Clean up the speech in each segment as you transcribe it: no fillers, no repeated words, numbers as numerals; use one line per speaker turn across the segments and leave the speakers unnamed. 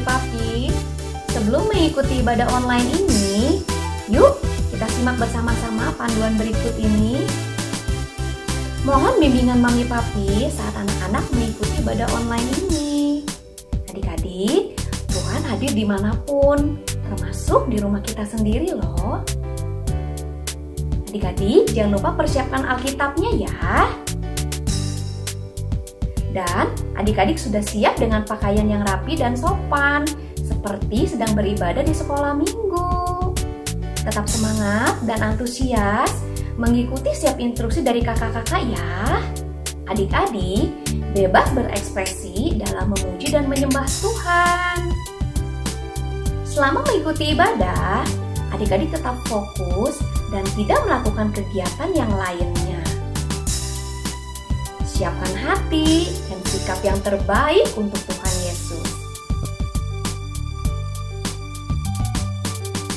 Mami Papi, sebelum mengikuti ibadah online ini, yuk kita simak bersama-sama panduan berikut ini. Mohon bimbingan Mami Papi saat anak-anak mengikuti ibadah online ini. Adik-adik, Tuhan hadir dimanapun, termasuk di rumah kita sendiri loh. Adik-adik, jangan lupa persiapkan Alkitabnya ya. Dan adik-adik sudah siap dengan pakaian yang rapi dan sopan, seperti sedang beribadah di sekolah minggu. Tetap semangat dan antusias mengikuti setiap instruksi dari kakak-kakak ya. Adik-adik bebas berekspresi dalam memuji dan menyembah Tuhan. Selama mengikuti ibadah, adik-adik tetap fokus dan tidak melakukan kegiatan yang lainnya. Siapkan hati dan sikap yang terbaik untuk Tuhan Yesus.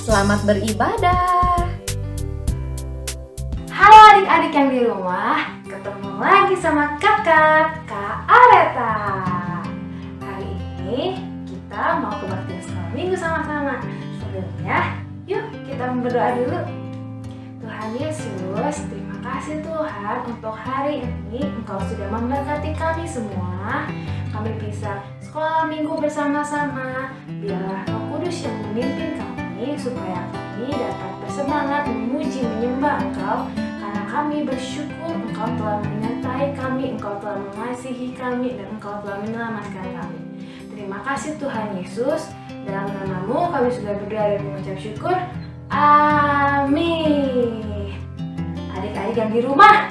Selamat beribadah.
Halo adik-adik yang di rumah, ketemu lagi sama kakak, Kak Areta. Hari ini kita mau kebaktian sekolah minggu sama-sama. Sebelumnya, yuk kita berdoa dulu. Tuhan Yesus, terima kasih Tuhan untuk hari ini Engkau sudah memberkati kami semua. Kami bisa sekolah minggu bersama-sama. Biarlah Roh Kudus yang memimpin kami supaya kami dapat bersemangat memuji menyembah Engkau. Karena kami bersyukur Engkau telah menyertai kami, Engkau telah mengasihi kami, dan Engkau telah menyelamatkan kami. Terima kasih Tuhan Yesus. Dalam nama-Mu kami sudah berdoa dan mengucap syukur. Amin. Adik-adik yang di rumah,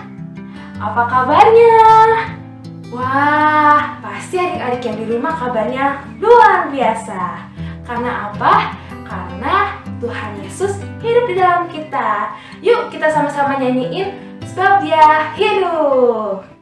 apa kabarnya? Wah, pasti adik-adik yang di rumah kabarnya luar biasa. Karena apa? Karena Tuhan Yesus hidup di dalam kita. Yuk kita sama-sama nyanyiin sebab Dia hidup.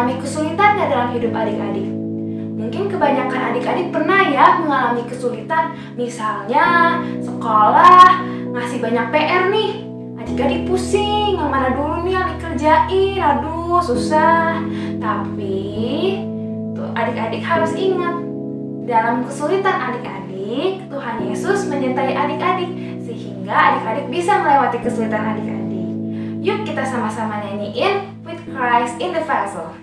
mengalami kesulitan nggak dalam hidup adik-adik? Mungkin kebanyakan adik-adik pernah ya mengalami kesulitan, misalnya sekolah ngasih banyak PR nih. Adik-adik pusing, yang mana dulu nih yang dikerjain, aduh susah. Tapi tuh adik-adik harus ingat, dalam kesulitan adik-adik, Tuhan Yesus menyertai adik-adik sehingga adik-adik bisa melewati kesulitan adik-adik. Yuk kita sama-sama nyanyiin With Christ in the Vessel.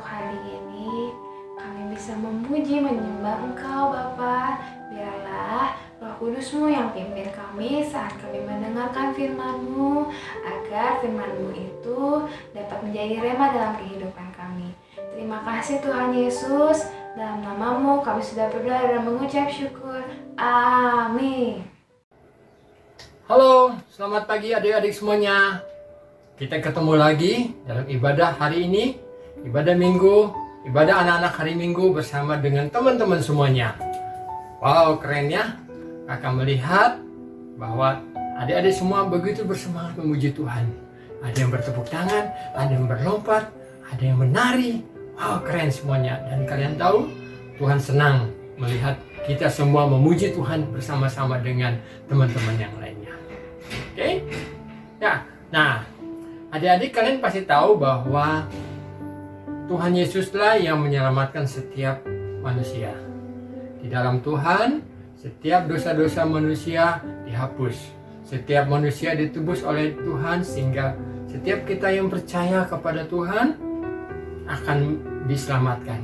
untuk hari ini kami bisa memuji menyembah Engkau Bapa. Biarlah Roh Kudus-Mu yang pimpin kami saat kami mendengarkan firman-Mu, agar firman-Mu itu dapat menjadi rema dalam kehidupan kami. Terima kasih Tuhan Yesus, dalam nama-Mu kami sudah berdoa dan mengucap syukur. Amin.
Halo, selamat pagi adik-adik semuanya. Kita ketemu lagi dalam ibadah hari ini, ibadah minggu, ibadah anak-anak hari minggu bersama dengan teman-teman semuanya. Wow, keren ya. Kakak melihat bahwa adik-adik semua begitu bersemangat memuji Tuhan. Ada yang bertepuk tangan, ada yang berlompat, ada yang menari. Wow, keren semuanya. Dan kalian tahu, Tuhan senang melihat kita semua memuji Tuhan bersama-sama dengan teman-teman yang lainnya. Oke? Ya, nah, adik-adik kalian pasti tahu bahwa Tuhan Yesuslah yang menyelamatkan setiap manusia. Di dalam Tuhan, setiap dosa-dosa manusia dihapus. Setiap manusia ditebus oleh Tuhan sehingga setiap kita yang percaya kepada Tuhan akan diselamatkan.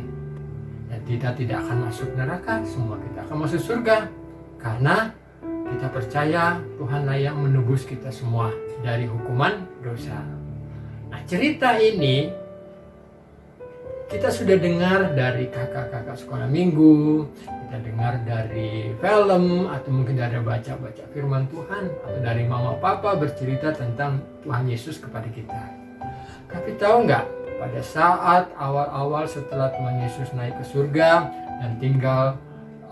Dan kita tidak akan masuk neraka, semua kita akan masuk surga. Karena kita percaya Tuhanlah yang menebus kita semua dari hukuman dosa. Nah, cerita ini kita sudah dengar dari kakak-kakak sekolah minggu, kita dengar dari film, atau mungkin ada baca-baca firman Tuhan, atau dari mama papa bercerita tentang Tuhan Yesus kepada kita. Tapi tahu nggak, pada saat awal-awal setelah Tuhan Yesus naik ke surga dan tinggal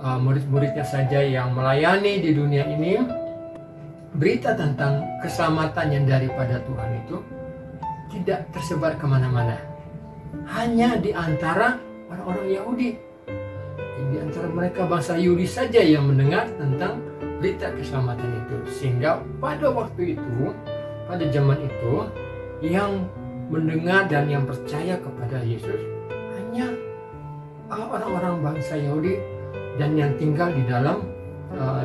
murid-muridnya saja yang melayani di dunia ini, berita tentang keselamatan yang daripada Tuhan itu tidak tersebar kemana-mana. Hanya di antara orang-orang Yahudi. Di antara mereka bangsa Yahudi saja yang mendengar tentang berita keselamatan itu. Sehingga pada waktu itu, pada zaman itu, yang mendengar dan yang percaya kepada Yesus hanya orang-orang bangsa Yahudi dan yang tinggal di dalam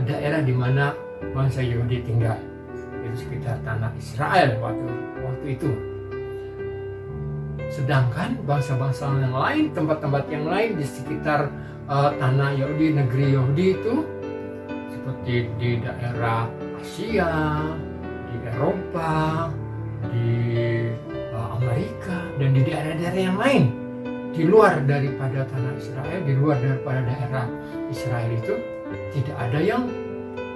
daerah di mana bangsa Yahudi tinggal, yaitu sekitar tanah Israel waktu itu. Sedangkan bangsa-bangsa yang lain, tempat-tempat yang lain di sekitar tanah Yahudi, negeri Yahudi itu, seperti di daerah Asia, di Eropa, di Amerika, dan di daerah-daerah yang lain, di luar daripada tanah Israel, di luar daripada daerah Israel itu, tidak ada yang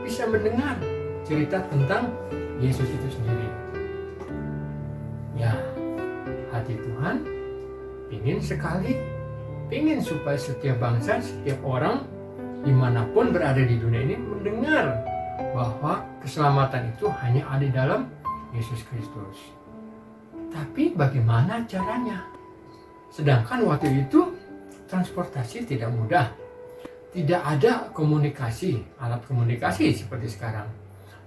bisa mendengar cerita tentang Yesus itu sendiri. Ya, hati Tuhan ingin supaya setiap bangsa, setiap orang dimanapun berada di dunia ini mendengar bahwa keselamatan itu hanya ada di dalam Yesus Kristus. Tapi bagaimana caranya? Sedangkan waktu itu transportasi tidak mudah, tidak ada komunikasi, alat komunikasi seperti sekarang.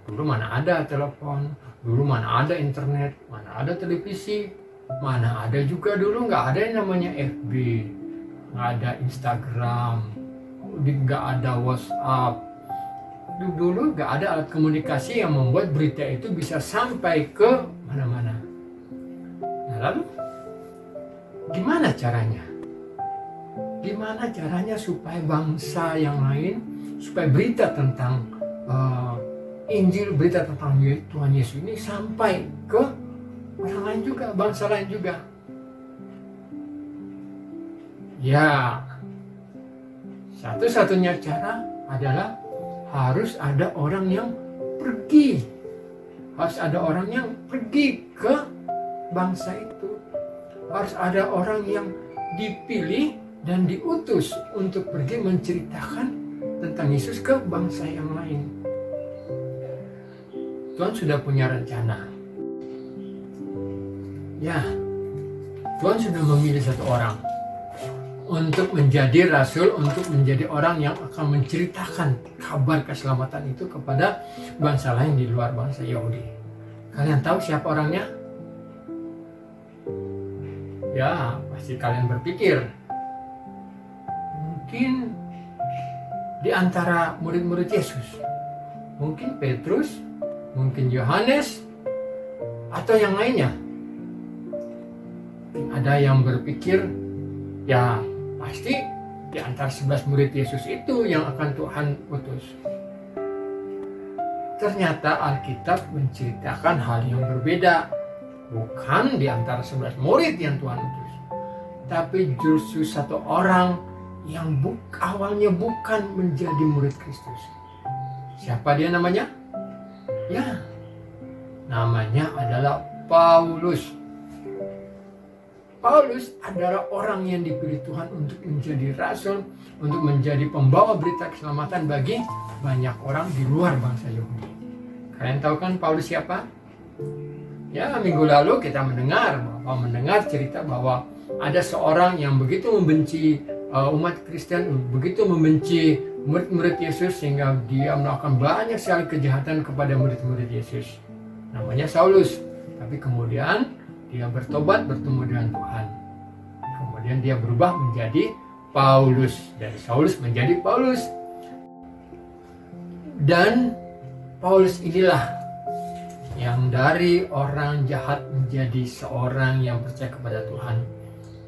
Dulu mana ada telepon, dulu mana ada internet, mana ada televisi, mana ada juga dulu nggak ada yang namanya FB, nggak ada Instagram, nggak ada WhatsApp. Dulu nggak ada alat komunikasi yang membuat berita itu bisa sampai ke mana-mana. Nah, lalu gimana caranya? Gimana caranya supaya bangsa yang lain, supaya berita tentang Injil, berita tentang Tuhan Yesus ini sampai ke orang lain juga, bangsa lain juga? Ya, satu-satunya cara adalah harus ada orang yang pergi. Harus ada orang yang pergi ke bangsa itu. Harus ada orang yang dipilih dan diutus untuk pergi menceritakan tentang Yesus ke bangsa yang lain. Tuhan sudah punya rencana. Ya, Tuhan sudah memilih satu orang untuk menjadi rasul, untuk menjadi orang yang akan menceritakan kabar keselamatan itu kepada bangsa lain di luar bangsa Yahudi. Kalian tahu siapa orangnya? Ya, pasti kalian berpikir, mungkin di antara murid-murid Yesus, mungkin Petrus, mungkin Yohanes, atau yang lainnya. Ada yang berpikir, ya pasti di antara 11 murid Yesus itu yang akan Tuhan utus. Ternyata Alkitab menceritakan hal yang berbeda. Bukan di antara 11 murid yang Tuhan utus, tapi justru satu orang yang awalnya bukan menjadi murid Kristus. Siapa dia namanya? Ya, namanya adalah Paulus. Paulus adalah orang yang dipilih Tuhan untuk menjadi rasul, untuk menjadi pembawa berita keselamatan bagi banyak orang di luar bangsa Yahudi. Kalian tahu kan Paulus siapa? Ya, minggu lalu kita mendengar cerita bahwa ada seorang yang begitu membenci umat Kristen, begitu membenci murid-murid Yesus, sehingga dia melakukan banyak sekali kejahatan kepada murid-murid Yesus. Namanya Saulus. Tapi kemudian dia bertobat, bertemu dengan Tuhan. Kemudian dia berubah menjadi Paulus. Dari Saulus menjadi Paulus. Dan Paulus inilah yang dari orang jahat menjadi seorang yang percaya kepada Tuhan.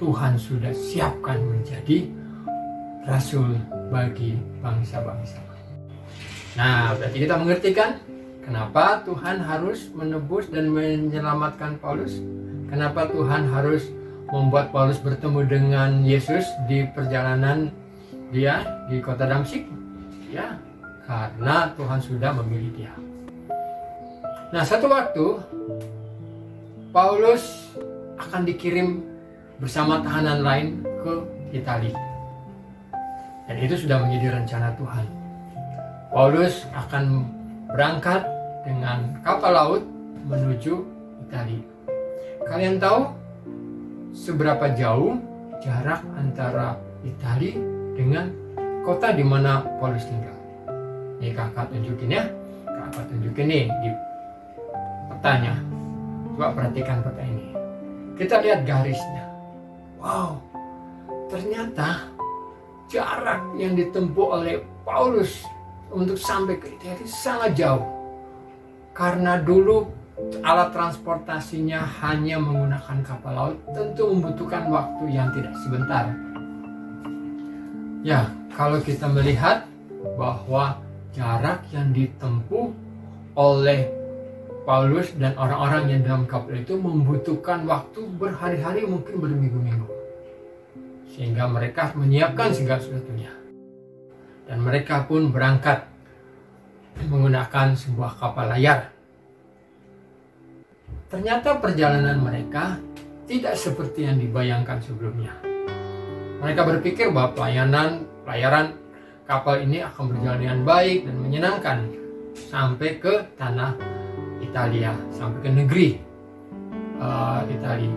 Tuhan sudah siapkan menjadi rasul bagi bangsa-bangsa. Nah, berarti kita mengerti kan kenapa Tuhan harus menebus dan menyelamatkan Paulus? Kenapa Tuhan harus membuat Paulus bertemu dengan Yesus di perjalanan dia di kota Damsyik? Ya, karena Tuhan sudah memilih dia. Nah, satu waktu Paulus akan dikirim bersama tahanan lain ke Italia. Dan itu sudah menjadi rencana Tuhan. Paulus akan berangkat dengan kapal laut menuju Italia. Kalian tahu seberapa jauh jarak antara Italia dengan kota di mana Paulus tinggal? Nih kakak tunjukin ya. Kakak tunjukin nih di petanya. Coba perhatikan peta ini. Kita lihat garisnya. Wow, ternyata jarak yang ditempuh oleh Paulus untuk sampai ke Italia sangat jauh. Karena dulu alat transportasinya hanya menggunakan kapal laut, tentu membutuhkan waktu yang tidak sebentar. Ya, kalau kita melihat bahwa jarak yang ditempuh oleh Paulus dan orang-orang yang dalam kapal itu membutuhkan waktu berhari-hari, mungkin berminggu-minggu. Sehingga mereka menyiapkan segala sesuatunya. Dan mereka pun berangkat menggunakan sebuah kapal layar. Ternyata perjalanan mereka tidak seperti yang dibayangkan sebelumnya. Mereka berpikir bahwa pelayaran kapal ini akan berjalan dengan baik dan menyenangkan sampai ke tanah Italia, sampai ke negeri Italia.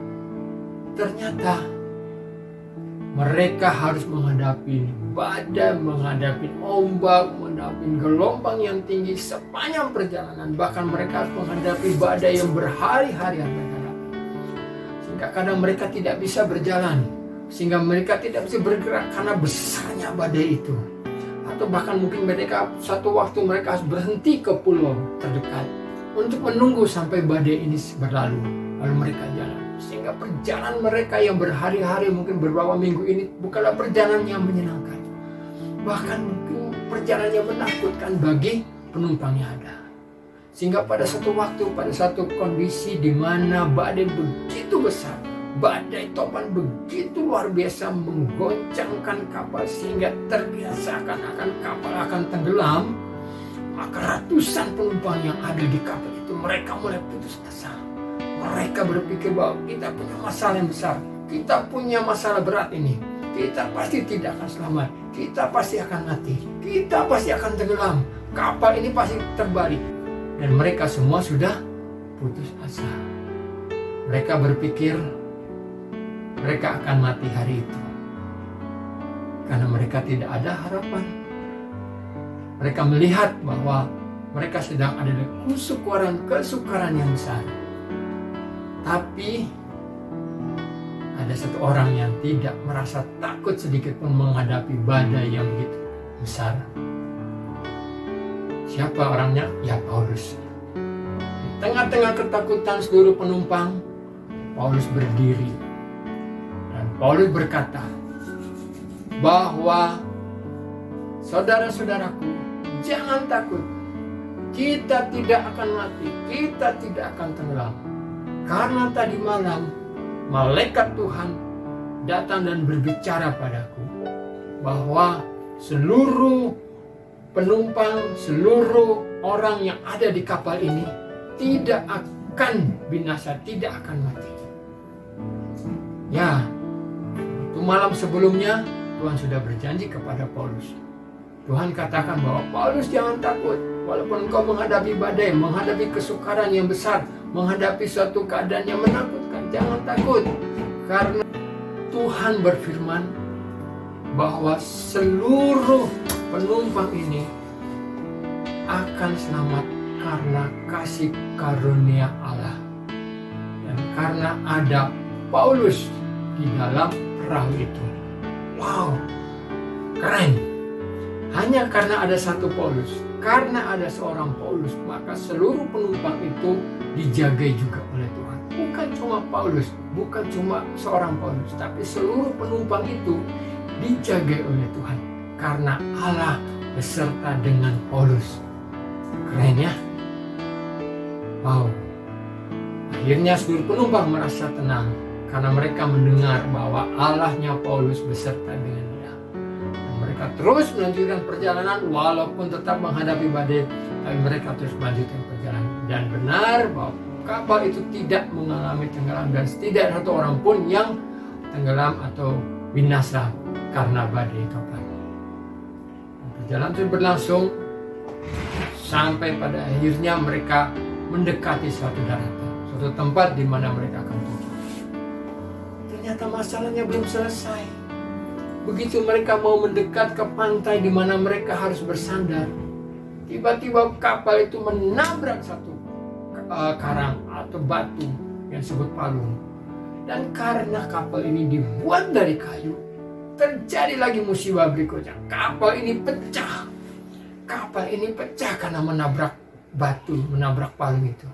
Ternyata mereka harus menghadapi badai, menghadapi ombak, menghadapi gelombang yang tinggi sepanjang perjalanan. Bahkan mereka harus menghadapi badai yang berhari-hari mereka hadapi. Sehingga kadang mereka tidak bisa berjalan, sehingga mereka tidak bisa bergerak karena besarnya badai itu. Atau bahkan mungkin mereka satu waktu mereka harus berhenti ke pulau terdekat untuk menunggu sampai badai ini berlalu, lalu mereka jalan. Sehingga perjalanan mereka yang berhari-hari, mungkin beberapa minggu ini bukanlah perjalanan yang menyenangkan. Bahkan mungkin perjalanan yang menakutkan bagi penumpang yang ada. Sehingga pada satu waktu, pada satu kondisi di mana badai begitu besar, badai topan begitu luar biasa menggoncangkan kapal sehingga terbiasa akan kapal akan tenggelam, maka ratusan penumpang yang ada di kapal itu mereka mulai putus asa. Mereka berpikir bahwa kita punya masalah yang besar, kita punya masalah berat ini, kita pasti tidak akan selamat, kita pasti akan mati, kita pasti akan tenggelam, kapal ini pasti terbalik. Dan mereka semua sudah putus asa. Mereka berpikir mereka akan mati hari itu karena mereka tidak ada harapan. Mereka melihat bahwa mereka sedang ada di kesukaran yang besar. Tapi ada satu orang yang tidak merasa takut sedikit pun menghadapi badai yang begitu besar. Siapa orangnya? Ya, Paulus. Di tengah-tengah ketakutan seluruh penumpang, Paulus berdiri. Dan Paulus berkata bahwa saudara-saudaraku, jangan takut. Kita tidak akan mati, kita tidak akan tenggelam. Karena tadi malam malaikat Tuhan datang dan berbicara padaku bahwa seluruh penumpang, seluruh orang yang ada di kapal ini tidak akan binasa, tidak akan mati. Ya, itu malam sebelumnya Tuhan sudah berjanji kepada Paulus. Tuhan katakan bahwa Paulus jangan takut, walaupun engkau menghadapi badai, menghadapi kesukaran yang besar, menghadapi suatu keadaan yang menakutkan, jangan takut. Karena Tuhan berfirman bahwa seluruh penumpang ini akan selamat karena kasih karunia Allah. Dan karena ada Paulus di dalam perahu itu. Wow, keren. Hanya karena ada satu Paulus, karena ada seorang Paulus, maka seluruh penumpang itu dijagai juga oleh Tuhan. Bukan cuma Paulus, bukan cuma seorang Paulus, tapi seluruh penumpang itu dijagai oleh Tuhan. Karena Allah beserta dengan Paulus. Akhirnya seluruh penumpang merasa tenang karena mereka mendengar bahwa Allahnya Paulus beserta dengan dia. Dan mereka terus melanjutkan perjalanan walaupun tetap menghadapi badai, tapi mereka terus melanjutkan perjalanan. Dan benar bahwa kapal itu tidak mengalami tenggelam dan tidak ada satu orang pun yang tenggelam atau binasa karena badai kapal. Perjalanan itu berlangsung sampai pada akhirnya mereka mendekati suatu daratan, suatu tempat di mana mereka akan tuju. Ternyata masalahnya belum selesai. Begitu mereka mau mendekat ke pantai di mana mereka harus bersandar, tiba-tiba kapal itu menabrak satu karang atau batu yang disebut palung. Dan karena kapal ini dibuat dari kayu, terjadi lagi musibah berikutnya. Kapal ini pecah. Kapal ini pecah karena menabrak batu, menabrak palung itu.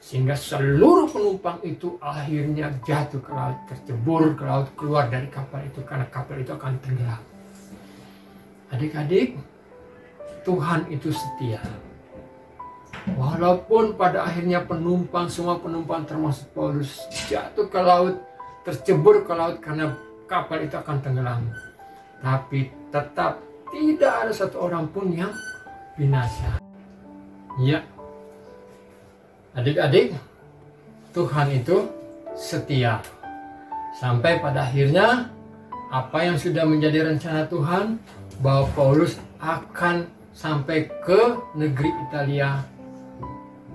Sehingga seluruh penumpang itu akhirnya jatuh ke laut, tercebur ke laut, keluar dari kapal itu karena kapal itu akan tenggelam. Adik-adik, Tuhan itu setia. Walaupun pada akhirnya semua penumpang termasuk Paulus jatuh ke laut, tercebur ke laut karena kapal itu akan tenggelam. Tapi tetap tidak ada satu orang pun yang binasa. Ya, adik-adik, Tuhan itu setia. Sampai pada akhirnya apa yang sudah menjadi rencana Tuhan bahwa Paulus akan sampai ke negeri Italia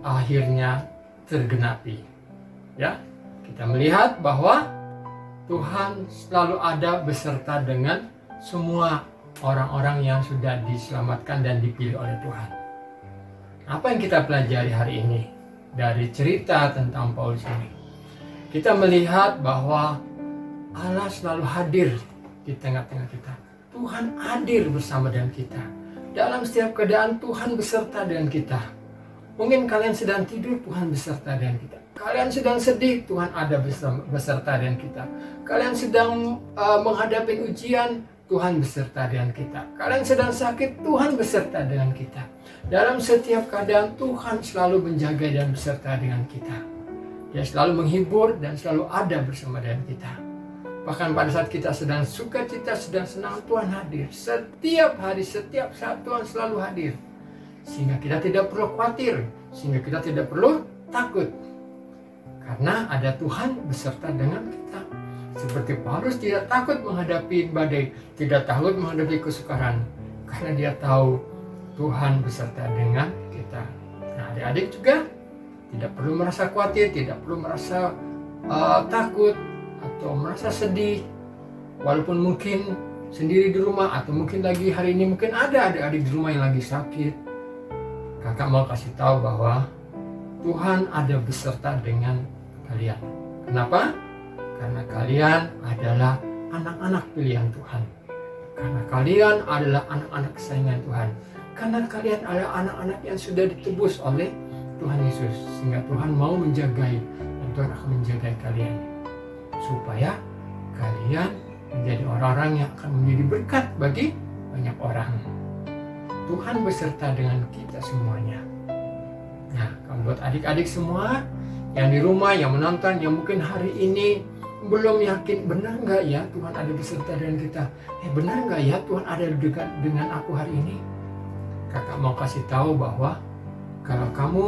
akhirnya tergenapi. Ya, kita melihat bahwa Tuhan selalu ada beserta dengan semua orang-orang yang sudah diselamatkan dan dipilih oleh Tuhan. Apa yang kita pelajari hari ini dari cerita tentang Paulus ini? Kita melihat bahwa Allah selalu hadir di tengah-tengah kita. Tuhan hadir bersama dengan kita. Dalam setiap keadaan Tuhan beserta dengan kita. Mungkin kalian sedang tidur, Tuhan beserta dengan kita. Kalian sedang sedih, Tuhan ada beserta dengan kita. Kalian sedang menghadapi ujian, Tuhan beserta dengan kita. Kalian sedang sakit, Tuhan beserta dengan kita. Dalam setiap keadaan Tuhan selalu menjaga dan beserta dengan kita. Dia selalu menghibur dan selalu ada bersama dengan kita. Bahkan pada saat kita sedang sukacita, sedang senang, Tuhan hadir. Setiap hari, setiap saat Tuhan selalu hadir. Sehingga kita tidak perlu khawatir, sehingga kita tidak perlu takut. Karena ada Tuhan beserta dengan kita. Seperti Paulus tidak takut menghadapi badai, tidak takut menghadapi kesukaran. Karena dia tahu Tuhan beserta dengan kita. Nah, adik-adik juga tidak perlu merasa khawatir, tidak perlu merasa takut atau merasa sedih. Walaupun mungkin sendiri di rumah atau mungkin lagi hari ini mungkin ada adik-adik di rumah yang lagi sakit. Kakak mau kasih tahu bahwa Tuhan ada beserta dengan kalian. Kenapa? Karena kalian adalah anak-anak pilihan Tuhan. Karena kalian adalah anak-anak kesayangan Tuhan. Karena kalian adalah anak-anak yang sudah ditebus oleh Tuhan Yesus. Sehingga Tuhan mau menjagai dan Tuhan akan menjaga kalian. Supaya kalian menjadi orang-orang yang akan menjadi berkat bagi banyak orang. Tuhan beserta dengan kita semuanya. Nah, kalau buat adik-adik semua yang di rumah, yang menonton, yang mungkin hari ini belum yakin, benar nggak ya Tuhan ada beserta dengan kita? Benar nggak ya Tuhan ada dengan aku hari ini? Kakak mau kasih tahu bahwa kalau kamu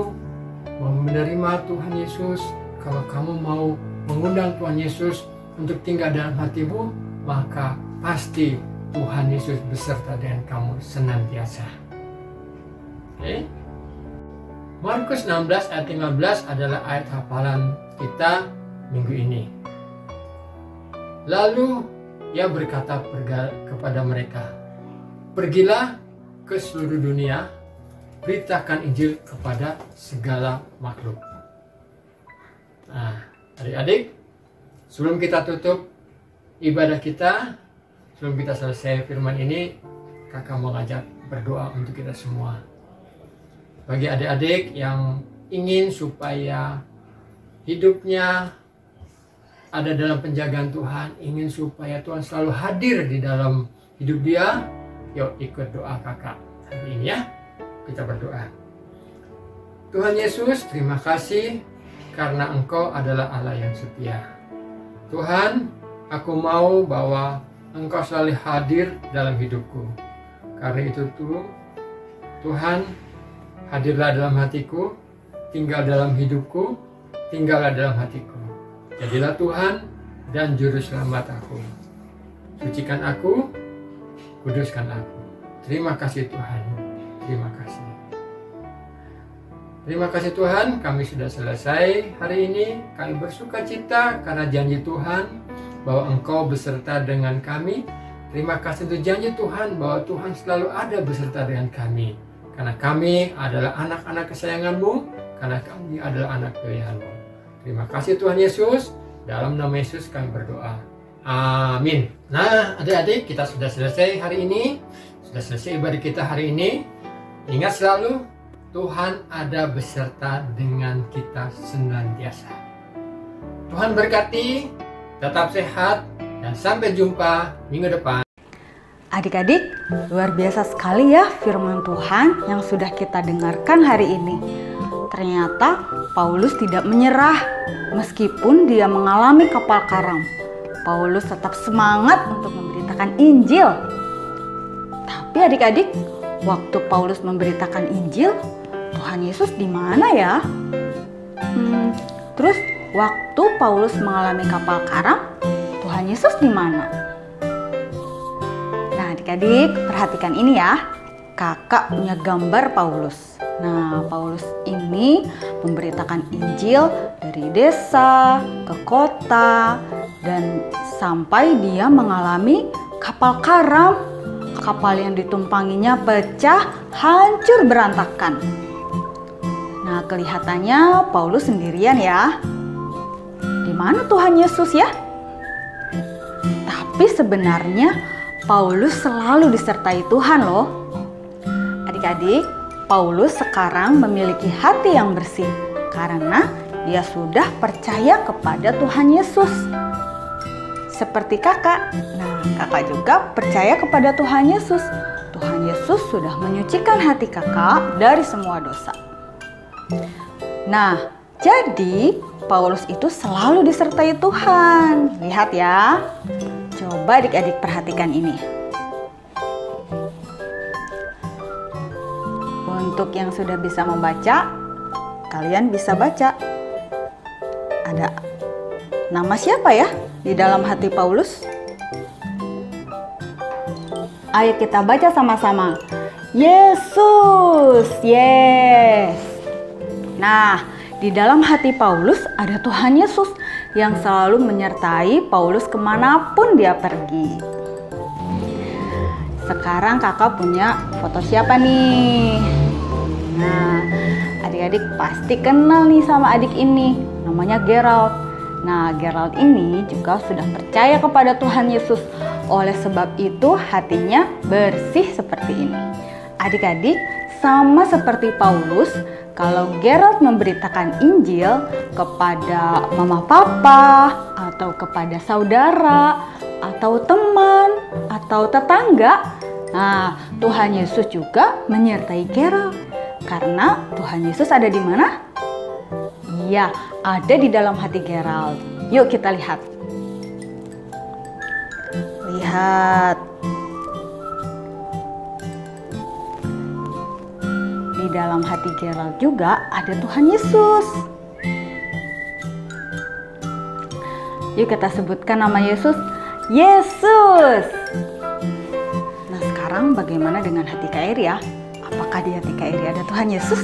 mau menerima Tuhan Yesus, kalau kamu mau mengundang Tuhan Yesus untuk tinggal dalam hatimu, maka pasti Tuhan Yesus beserta dengan kamu senantiasa. Oke? Markus 16 ayat 15 adalah ayat hafalan kita minggu ini. Lalu ia berkata kepada mereka, "Pergilah ke seluruh dunia, beritakan Injil kepada segala makhluk." Nah, adik-adik, sebelum kita tutup ibadah kita, sebelum kita selesai firman ini, kakak mau ngajak berdoa untuk kita semua. Bagi adik-adik yang ingin supaya hidupnya ada dalam penjagaan Tuhan, ingin supaya Tuhan selalu hadir di dalam hidup dia, yuk ikut doa kakak hari ini ya. Kita berdoa. Tuhan Yesus, terima kasih karena Engkau adalah Allah yang setia. Tuhan, aku mau bahwa Engkau selalu hadir dalam hidupku. Karena itu Tuhan, hadirlah dalam hatiku, tinggal dalam hidupku, tinggallah dalam hatiku. Jadilah Tuhan dan Juru Selamat aku. Sucikan aku, kuduskan aku. Terima kasih Tuhan, terima kasih. Terima kasih Tuhan, kami sudah selesai hari ini. Kami bersuka cita karena janji Tuhan bahwa Engkau beserta dengan kami. Terima kasih untuk janji Tuhan bahwa Tuhan selalu ada beserta dengan kami. Karena kami adalah anak-anak kesayangan-Mu, karena kami adalah anak pilihan-Mu. Terima kasih Tuhan Yesus, dalam nama Yesus kami berdoa. Amin. Nah, adik-adik, kita sudah selesai hari ini. Sudah selesai ibadah kita hari ini. Ingat selalu, Tuhan ada beserta dengan kita senantiasa. Tuhan berkati, tetap sehat, dan sampai jumpa minggu depan.
Adik-adik, luar biasa sekali ya firman Tuhan yang sudah kita dengarkan hari ini. Ternyata Paulus tidak menyerah meskipun dia mengalami kapal karam. Paulus tetap semangat untuk memberitakan Injil. Tapi adik-adik, waktu Paulus memberitakan Injil, Tuhan Yesus di mana ya? Terus waktu Paulus mengalami kapal karam, Tuhan Yesus di mana? Nah, adik-adik, perhatikan ini ya. Kakak punya gambar Paulus. Nah, Paulus ini memberitakan Injil dari desa ke kota dan sampai dia mengalami kapal karam. Kapal yang ditumpanginya pecah, hancur berantakan. Nah, kelihatannya Paulus sendirian ya. Di mana Tuhan Yesus ya? Tapi sebenarnya Paulus selalu disertai Tuhan loh. Adik-adik, Paulus sekarang memiliki hati yang bersih karena dia sudah percaya kepada Tuhan Yesus. Seperti kakak. Nah, kakak juga percaya kepada Tuhan Yesus. Tuhan Yesus sudah menyucikan hati kakak dari semua dosa. Nah, jadi Paulus itu selalu disertai Tuhan. Lihat ya. Coba adik-adik perhatikan ini. Untuk yang sudah bisa membaca, kalian bisa baca. Ada nama siapa ya di dalam hati Paulus? Ayo kita baca sama-sama. Yesus, yes. Nah, di dalam hati Paulus ada Tuhan Yesus yang selalu menyertai Paulus kemanapun dia pergi. Sekarang kakak punya foto siapa nih? Nah, adik-adik pasti kenal nih sama adik ini. Namanya Gerald. Nah, Gerald ini juga sudah percaya kepada Tuhan Yesus. Oleh sebab itu hatinya bersih seperti ini. Adik-adik, sama seperti Paulus, kalau Gerald memberitakan Injil kepada mama papa, atau kepada saudara, atau teman, atau tetangga, nah Tuhan Yesus juga menyertai Gerald. Karena Tuhan Yesus ada di mana? Iya, ada di dalam hati Gerald. Yuk kita lihat. Lihat. Di dalam hati Gerald juga ada Tuhan Yesus. Yuk kita sebutkan nama Yesus. Yesus. Nah, sekarang bagaimana dengan hati Kak Eri ya? Apakah di hati Kak Eri ada Tuhan Yesus?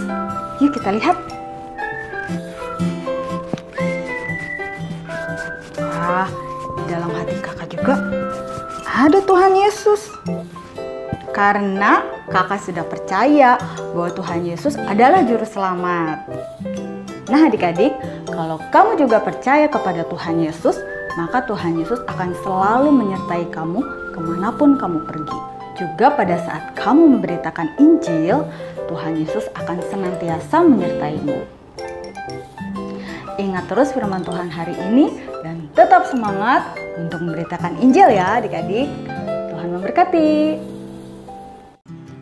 Yuk kita lihat. Wah, di dalam hati kakak juga ada Tuhan Yesus. Karena kakak sudah percaya bahwa Tuhan Yesus adalah juru selamat. Nah adik-adik, kalau kamu juga percaya kepada Tuhan Yesus, maka Tuhan Yesus akan selalu menyertai kamu kemanapun kamu pergi. Juga pada saat kamu memberitakan Injil, Tuhan Yesus akan senantiasa menyertaimu. Ingat terus firman Tuhan hari ini dan tetap semangat untuk memberitakan Injil ya adik-adik. Tuhan memberkati.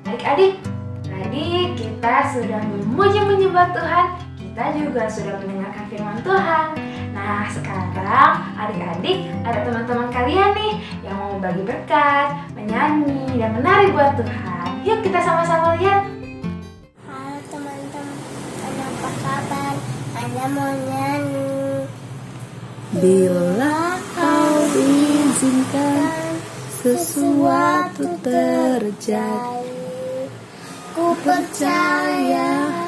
Adik-adik, tadi kita sudah memuji menyembah Tuhan, kita juga sudah mendengarkan firman Tuhan. Nah, sekarang adik-adik ada teman-teman kalian nih yang mau berbagi berkat, menyanyi, dan menari buat Tuhan. Yuk kita sama-sama lihat.
Halo teman-teman, apa kabar? Anda mau nyanyi.
Bila kau izinkan sesuatu terjadi, ku percaya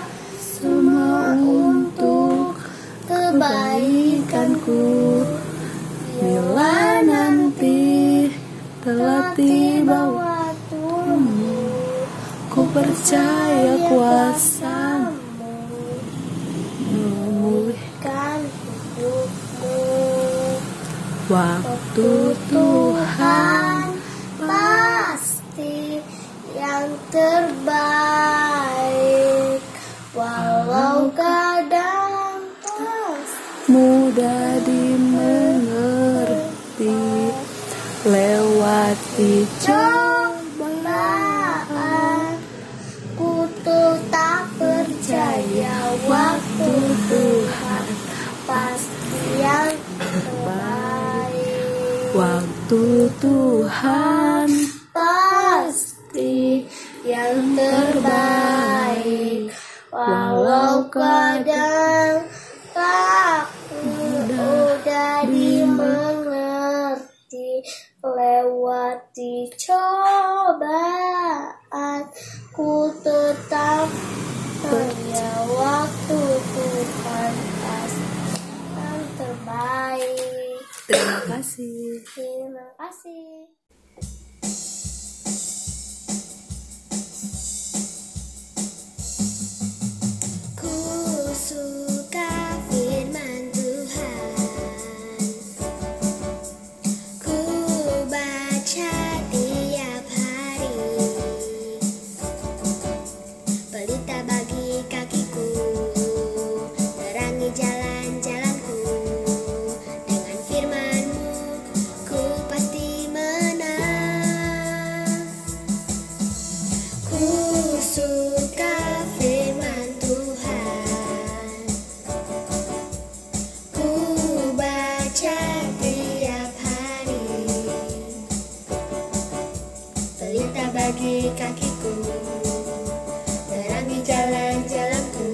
semua untuk kebaikanku. Bila nanti telah tiba waktumu, ku percaya kuasamu memulihkan hidupmu. Waktu Tuhan
Pasti yang terbaik, walau kadang
mudah dimengerti, lewati cobaan,
ku tetap percaya waktu Tuhan pasti yang terbaik.
waktu Tuhan
Pasti yang terbaik, walau kadang tak mudah dimengerti, lewati cobaan, ku tetap percaya waktu Tuhan pasti yang terbaik.
Terima kasih.
Terima kasih. Ku suka firman Tuhan, ku baca tiap hari, pelita bagi kakiku, terangi jalan-jalanku. Dengan firman-Mu ku pasti menang. Ku suka firman Tuhan, ku baca tiap hari, pelita bagi kakiku, terangi jalan-jalanku.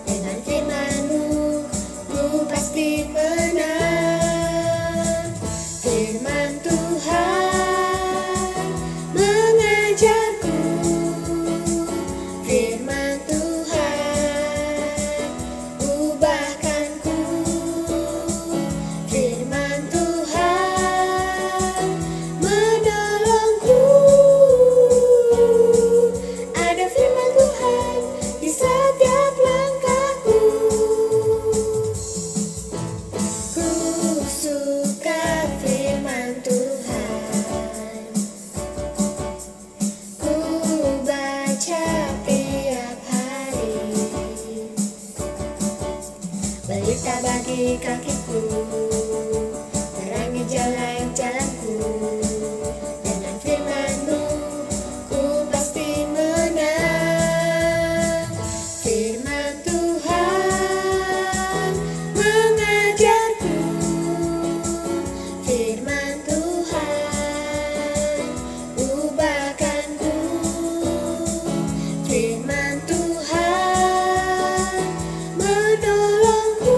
Dengan firman-Mu ku pasti menang. Firman Tuhan mengajarku, firman Tuhan ubahkanku, firman Tuhan menolongku. Ada firman Tuhan di setiap langkahku. Ku suka firman Tuhan, ku baca tiap hari, pelita bagi kakiku, terangi jalan-jalanku. Dengan firman-Mu ku pasti menang. Firman Tuhan mengajarku, firman Tuhan ubahkanku, firman Tuhan menolongku.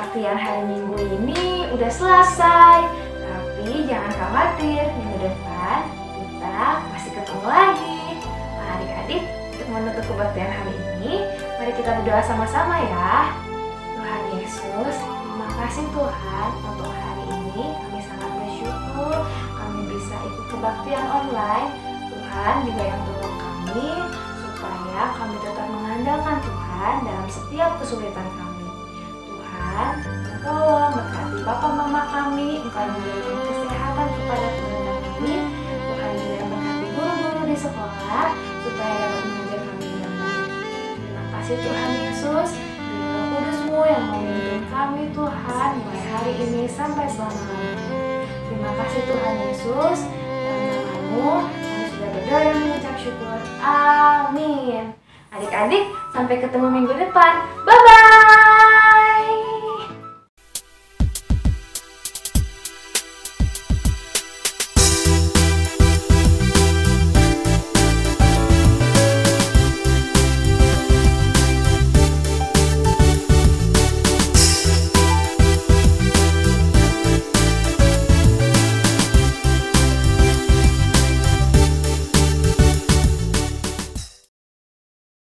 kebaktian hari Minggu ini udah selesai. Tapi jangan khawatir, minggu depan kita masih ketemu lagi. Nah, adik-adik, untuk menutup kebaktian hari ini, mari kita berdoa sama-sama ya. Tuhan Yesus, terima kasih Tuhan untuk hari ini. Kami sangat bersyukur kami bisa ikut kebaktian online. Tuhan juga yang tolong kami supaya kami tetap mengandalkan Tuhan dalam setiap kesulitan kami. Tuhan, tolong berkati Papa Mama kami, Engkau yang memberikan kesehatan kepada keluarga kami. Tuhan juga yang berkati guru-guru di sekolah supaya dapat mengajar kami dengan baik. Terima kasih Tuhan Yesus, dan Roh Kudus-Mu yang memimpin kami Tuhan mulai hari ini sampai selama-lamanya. Terima kasih Tuhan Yesus, dalam nama-Mu kami sudah berdoa dan mengucap syukur. Amin. Adik-adik, sampai ketemu minggu depan. Bye-bye.